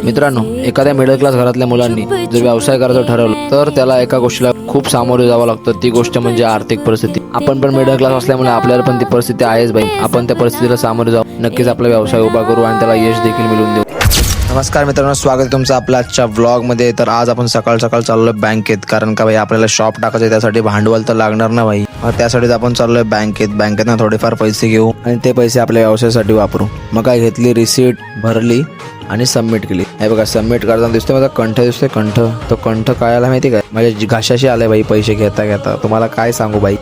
मित्रांनो, एखाद्या middle class घरातल्या मुलांनी जर व्यवसाय करायचं ठरवलं तर त्याला एका गोष्टीला खूप सामोरे जावं लागतं. ती गोष्ट म्हणजे आर्थिक परिस्थिती. आपण पण मिडल क्लास असल्यामुळे आपल्याला पण ती परिस्थिती आहेच बाई. आपण त्या परिस्थितीला सामोरे जाऊ, नक्कीच आपला व्यवसाय उभा करू आणि त्याला यश देखील मिळवून देऊ. नमस्कार मित्रांनो, स्वागत आहे तुमचं आपल्या आजच्या व्लॉगमध्ये. तर आज आपण सकाळ सकाळ चाललोय बँकेत, कारण का भाई आपल्याला शॉप टाकायचं आहे, त्यासाठी भांडवल तर लागणार ना भाई. त्यासाठीच आपण चाललोय बँकेत थोडेफार पैसे घेऊ आणि ते पैसे आपल्या व्यवसायासाठी वापरू. मग काय घेतली, रिसीट भरली आणि सबमिट केली. हे बघा, सबमिट करताना दिसतोय माझा कंठ, दिसतोय कंठ. तो कंठ काय आला माहिती काय, माझ्या घाशाशी आलाय बाई पैसे घेता घेता. तुम्हाला काय सांगू बाई.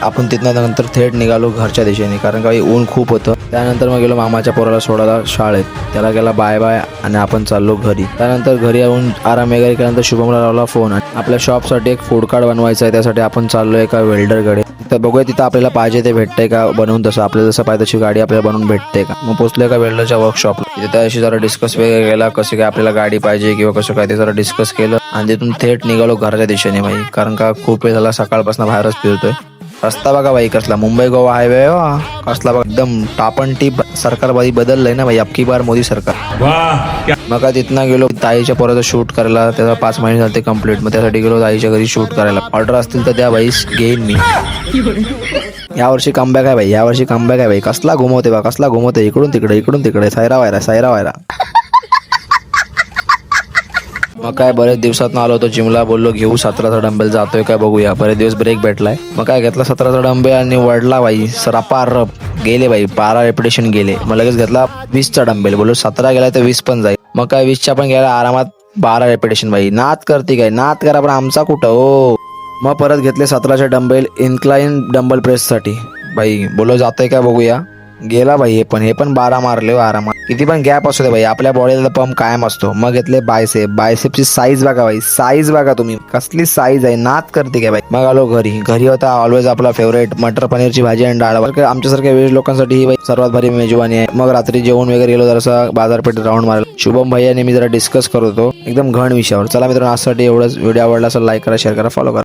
आपण तिथनं नंतर थेट निघालो घरच्या दिशेने, कारण काही ऊन खूप होतं. त्यानंतर मग गेलो मामाच्या पोराला सोडायला शाळेत. त्याला गेला बाय बाय आणि आपण चाललो घरी. त्यानंतर घरी येऊन आराम वगैरे केल्यानंतर शुभमला लावला फोन. आपल्या शॉपसाठी एक फूड कार्ड बनवायचं आहे, त्यासाठी आपण चाललो एका वेल्डरकडे. तर बघूया तिथं आपल्याला पाहिजे ते भेटतंय का बनवून, तसं आपल्याला जसं पाहिजे तशी गाडी आपल्याला बनवून भेटते का. मग पोचलो एका वेल्डरच्या वर्कशॉपला. तिथे त्याशी जरा डिस्कस वगैरे केला, कसे काय आपल्याला गाडी पाहिजे किंवा कसं काय ते जरा डिस्कस केलं आणि तिथून थेट निघालो घराच्या दिशेने भाई. कारण का खूप वेळ झाला सकाळपासून बाहेरच फिरतोय. रस्ता बघा भाई कसला, मुंबई गोवा हायवे कसला बघा, एकदम टापण टीप. सरकार बाई बदललंय ना भाई, अबकी बार मोदी सरकार. मग तिथनं गेलो ताईच्या पोराचं शूट करायला. त्याचा 5 महिने झाले ते कम्प्लीट. मग त्यासाठी गेलो ताईच्या घरी शूट करायला. ऑर्डर असतील तर द्या भाई, घेईन मी. यावर्षी कमबॅक आहे भाई, यावर्षी कमबॅक आहे भाई. कसला घुमवते बा, कसला घुमवते, इकडून तिकडे सायरा वायरा. मग काय बरेच दिवसात आलो होतो जिमला, बोललो घेऊ 17चा डंबेल, जातोय काय बघूया. बरेच दिवस ब्रेक भेटलाय. मग काय घेतला 17चा डंबेल आणि वडला भाई सरापार गेले भाई, 12 रेपिटेशन गेले. मग लगेच घेतला 20चा डंबेल, बोललो 17 गेलाय तर 20 पण जाईल. मग काय 20च्या पण गेला आरामात 12 रेपिटेशन भाई. नाद करते काय, नाद करा पण आमचा कुठं हो. मग परत घेतले 17चे डंबेल इन्क्लाइन डंबल प्रेससाठी भाई. बोलो जातोय काय बघूया. गेला भाई, हे पण 12 मारले आरामात. किती पण गॅप असू दे भाई, आपल्या बॉडीला पंप कायम असतो. मग घेतले बायसेपची साईज बघा भाई, साईज बघा तुम्ही, कसली साईज आहे, नाद करते काय भाई. मग आलो घरी होता ऑलवेज आपला फेवरेट मटर पनीरची भाजी आणि डाळ. आमच्यासारख्या वेज लोकांसाठी ही भाई सर्वात भारी मेजवानी आहे. मग रात्री जेवण वगैरे गेलो, जरासा बाजारपेठेत राऊंड मारला. शुभम भैयाने मी जरा डिस्कस करत होतो एकदम घण विषयावर. चला मित्रांनो, आजसाठी एवढंच. व्हिडिओ आवडला असेल लाईक करा, शेअर करा, फॉलो करा.